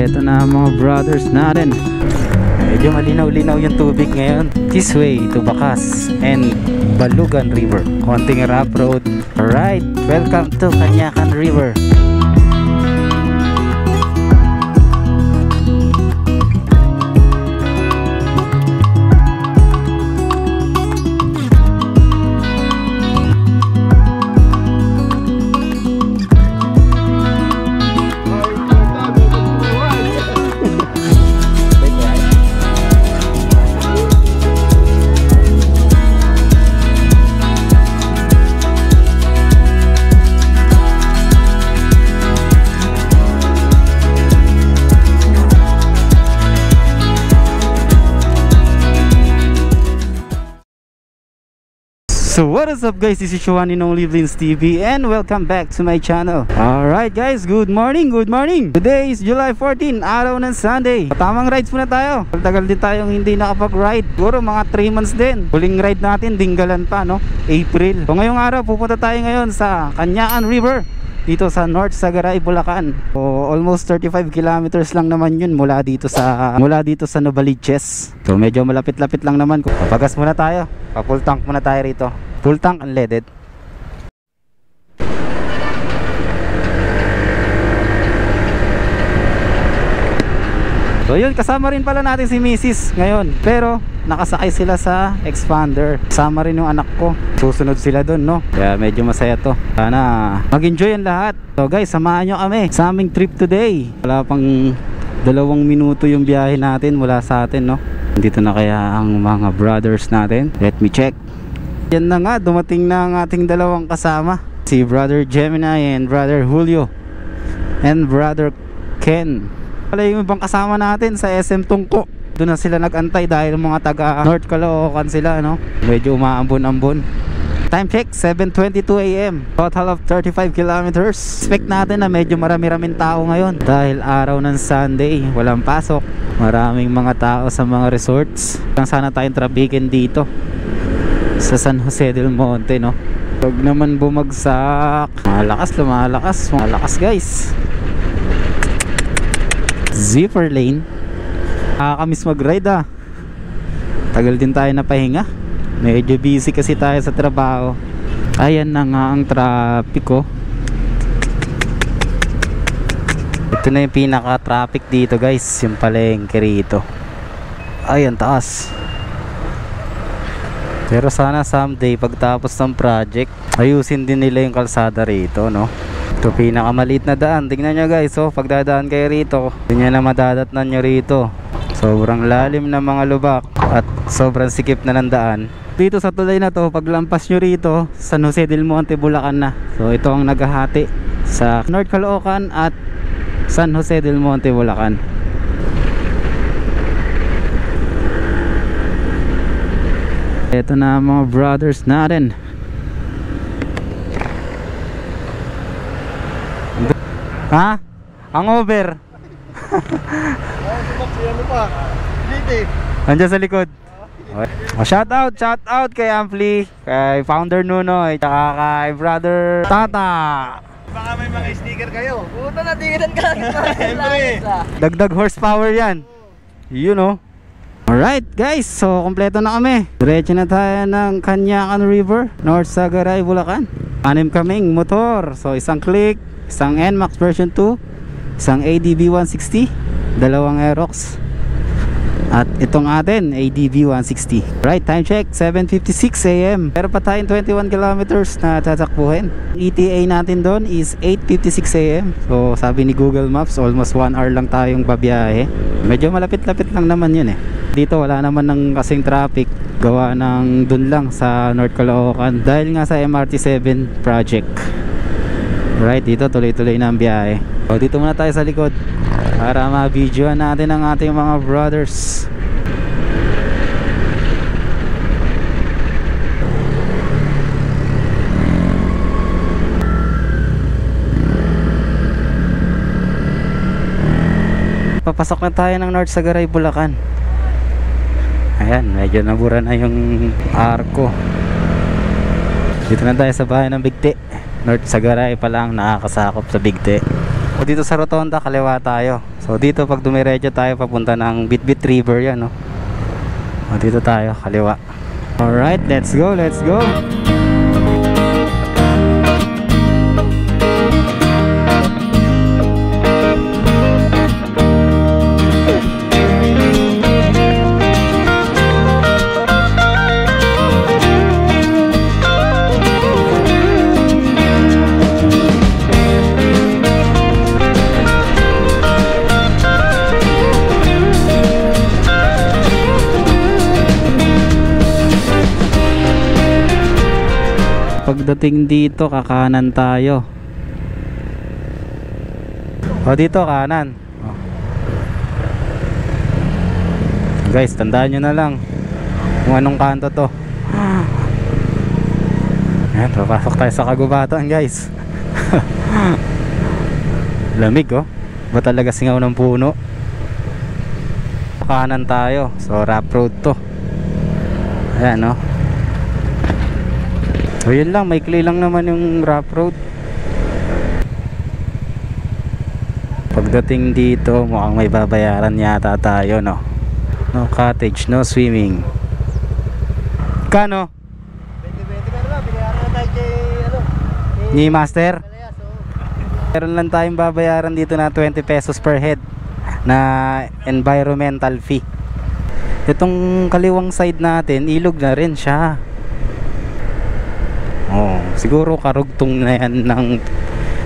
Ito na mga brothers natin. Medyo malinaw-linaw yung tubig ngayon. This way to Bacas and Balugan River. Konting rough road. Alright, welcome to Canyacan River. So what is up guys, this is Showani No Livlins TV and welcome back to my channel. Alright guys, good morning. Today is July 14, araw ng Sunday. Tamang rides muna tayo. Tagal din tayong hindi nakapag-ride. Siguro mga 3 months din. Huling ride natin, Dinggalan pa no, April. So ngayong araw, pupunta tayo ngayon sa Canyacan River dito sa North Sagaray, Bulacan. So almost 35 kilometers lang naman yun mula dito sa Novaliches. So medyo malapit-lapit lang naman. Papagas muna tayo. Pa-full tank muna tayo rito. Full tank unleaded. So yun, kasama rin pala natin si Mrs. ngayon. Pero nakasakay sila sa expander. Kasama rin yung anak ko. Susunod sila dun no. Kaya medyo masaya to. Sana mag-enjoy ang lahat. So guys, samahan nyo kami sa aming trip today. Wala pang 2 minuto yung biyahe natin mula sa atin no. Dito na kaya ang mga brothers natin. Let me check. Yan na nga, dumating na ang ating dalawang kasama. Si Brother Gemini and Brother Julio and Brother Ken. Wala yung ibang kasama natin sa SM Tungko. Doon na sila nag-antay dahil mga taga North Caloocan sila no. Medyo umaambon-ambon. Time check, 7:22 AM. Total of 35 kilometers. Expect natin na medyo marami-raming tao ngayon dahil araw ng Sunday, walang pasok. Maraming mga tao sa mga resorts. Sana tayong trabikin dito sa San Jose del Monte no. Huwag naman bumagsak. Malakas guys. Zipper lane. Nakakamiss mag-ride ah. Tagal din tayo napahinga. Medyo busy kasi tayo sa trabaho. Ayan na nga ang trapiko. Ito na yung pinaka-traffic dito guys, yung palengke rito. Ayan taas. Pero sana someday pagtapos ng project, ayusin din nila yung kalsada rito no. Ito pinakamaliit na daan. Tingnan nyo guys, so pagdadaan kayo rito, yun na madadatnan nyo rito. Sobrang lalim na mga lubak at sobrang sikip na ng daan. Dito sa tulay na to, paglampas nyo rito, San Jose del Monte, Bulacan na. So ito ang naghahati sa North Caloocan at San Jose del Monte, Bulacan. Ito na mga brothers natin. Ha? Hangover. Andiyan sa likod. Shout out kay Ampli, kay Founder Nuno, at saka kay Brother Tata. Baka may mga sticker kayo. Puta na, tingnan ka. Dagdag horsepower yan. You know. Alright guys, so kompleto na kami. Diretso na tayo ng Canyacan River, North Sagaray, Bulacan. 6 kaming motor. So isang Click, isang NMAX version 2, isang ADB 160, 2 Aerox, at itong atin ADB 160. Right, time check 7:56 AM. Pero pa tayong 21 kilometers na tatakbuhin. ETA natin doon is 8:56 AM. So sabi ni Google Maps, almost 1 hour lang tayong babiyahe. Medyo malapit-lapit lang naman yun eh. Dito wala naman ng kasing traffic, gawa ng dun lang sa North Caloocan dahil nga sa MRT7 project. Right, dito tuloy-tuloy na ang biyahe. So dito muna tayo sa likod para ma-videoan natin ang ating mga brothers. Papasok na tayo ng North Sagaray, Bulacan. Ayan, medyo nabura na yung arko. Dito na tayo sa bahay ng Bigte. North Sagaray pa lang nakakasakop sa Bigte. O dito sa Rotonda, kaliwa tayo. So So dito pag dumiretso tayo papunta ng Bitbit River yan, no? O, dito tayo, kaliwa. Alright, let's go, let's go. Pagdating dito, kakanan tayo. O, dito kanan. O. Guys, tandaan nyo na lang kung anong kanto to. Ayan, papasok tayo sa kagubatan, guys. Lamig, oh. Ba talaga singaw ng puno. Kanan tayo. So, rough road to. Ayan, oh. So yun lang, maikli lang naman yung rough road. Pagdating dito, mukhang may babayaran yata tayo, no? No cottage, no swimming. Kano? 20-20 ka naman, binayaran na tayo kay, ano? Ni Master? Malayas, oh. Meron lang tayong babayaran dito na 20 pesos per head na environmental fee. Itong kaliwang side natin, ilog na rin siya. Oh, siguro karugtong na yan ng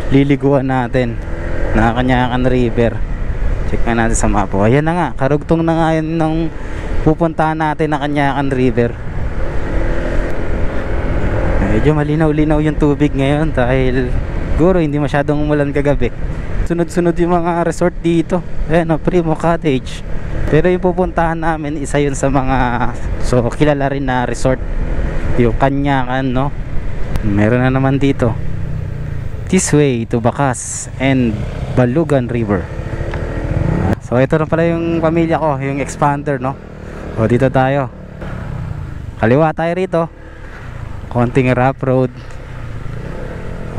liliguan natin na Canyacan River. Check nga natin sa mapa. Ayan na nga, karugtong na nga yan ng pupuntahan natin na Canyacan River. Medyo malinaw-linaw yung tubig ngayon dahil siguro hindi masyadong umulan kagabi. Sunod-sunod yung mga resort dito. Ayan, Primo Cottage. Pero yung pupuntahan namin, isa yun sa mga kilala rin na resort, yung Canyacan, no? Meron na naman dito, this way to Bacas and Balugan River. So ito na pala yung pamilya ko, yung expander, no? O, dito tayo, kaliwa tayo rito. Konting rough road.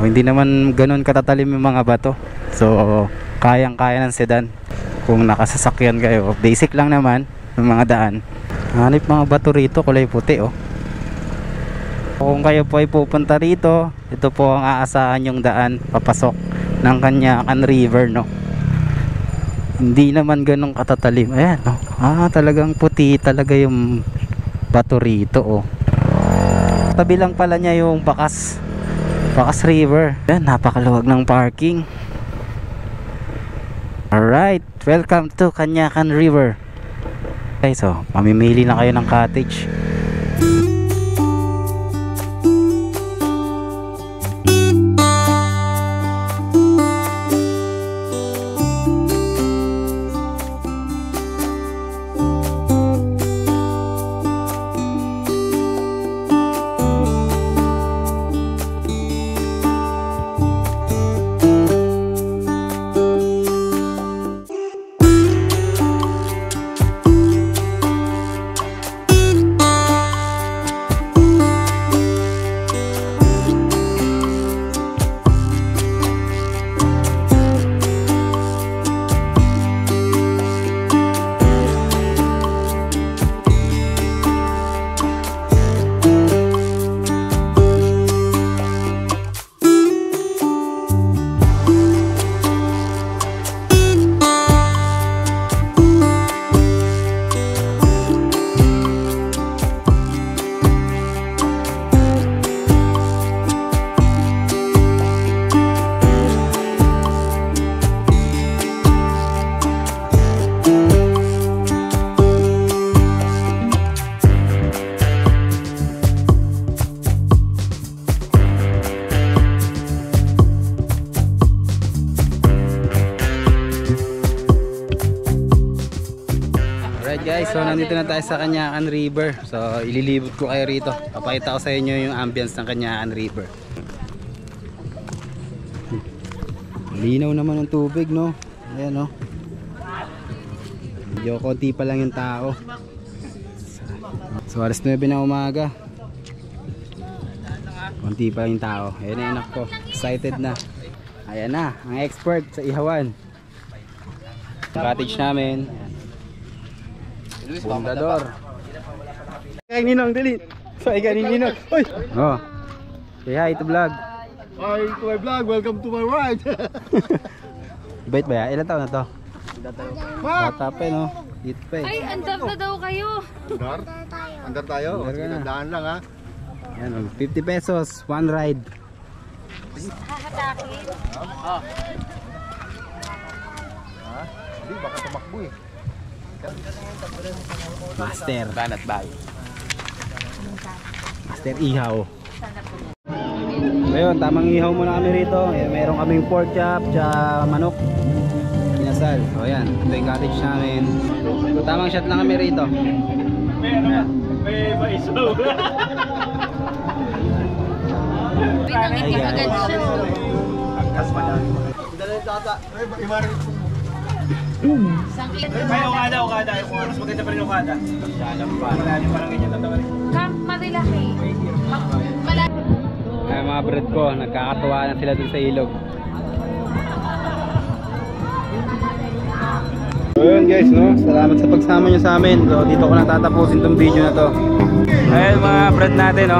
O, hindi naman ganun katatalim yung mga bato. So kayang kaya ng sedan kung nakasasakyan kayo. Basic lang naman yung mga daan. Hanip mga bato rito, kulay puti, oh. Kung kayo po ay pupunta rito, ito po ang aasahan yung daan papasok ng Canyacan River, no? Hindi naman ganun katatalim. Ayan, no? Talagang puti talaga yung bato rito, oh. Tabi lang pala niya yung Bacas River. Ayan, napakaluwag ng parking. Alright, welcome to Canyacan River. Okay, so mamimili na kayo ng cottage. Guys, so nandito na tayo sa Canyacan River. So ililibot ko kayo rito. Papakita ko sa inyo yung ambience ng Canyacan River. Linaw naman ng tubig, no? Ayan, no? Medyo konti pa lang yung tao. So alas 9 na umaga. Konti pa yung tao. Ayan na, anak ko. Excited na. Ayan na, ang expert sa ihawan. Cottage namin. Bundador. Kay Ninong, dali. Say kay Ninong. Oy! Oh. Say hi to vlog. Hi to my vlog. Welcome to my ride. Bait ba yan? Ilan taon na to? Ma! Bata pa no? Dito pa eh. Ay, andam na daw kayo. Andar? Andar tayo. Andar ka na. Daan lang ha. Yan, 50 pesos, one ride. Hahatakin. Hindi, baka tumakbo eh. Master. Banat bag. Master Ihaw. Ayun, tamang ihaw muna kami rito. Ayan, meron kaming pork chop, tsaka manok. Kinasal. So ayan, ito yung cottage namin. So, tamang shot lang kami rito. May maisaw. Pinangit ka agad siya. Angkas pa lang. Dala yung tata. Ay, imarin. May Okada. Kung oras maganda pa rin Okada. Alam pa. Malalim pa lang ganyan tatawa rin. Camp Marilaki. Malaki. Ay, mga bread ko, nagkakatuwa na sila dun sa ilog. So yun guys, no? Salamat sa pagsama nyo sa amin. So dito ko natatapusin tong video na to. Ayun mga bread natin, no?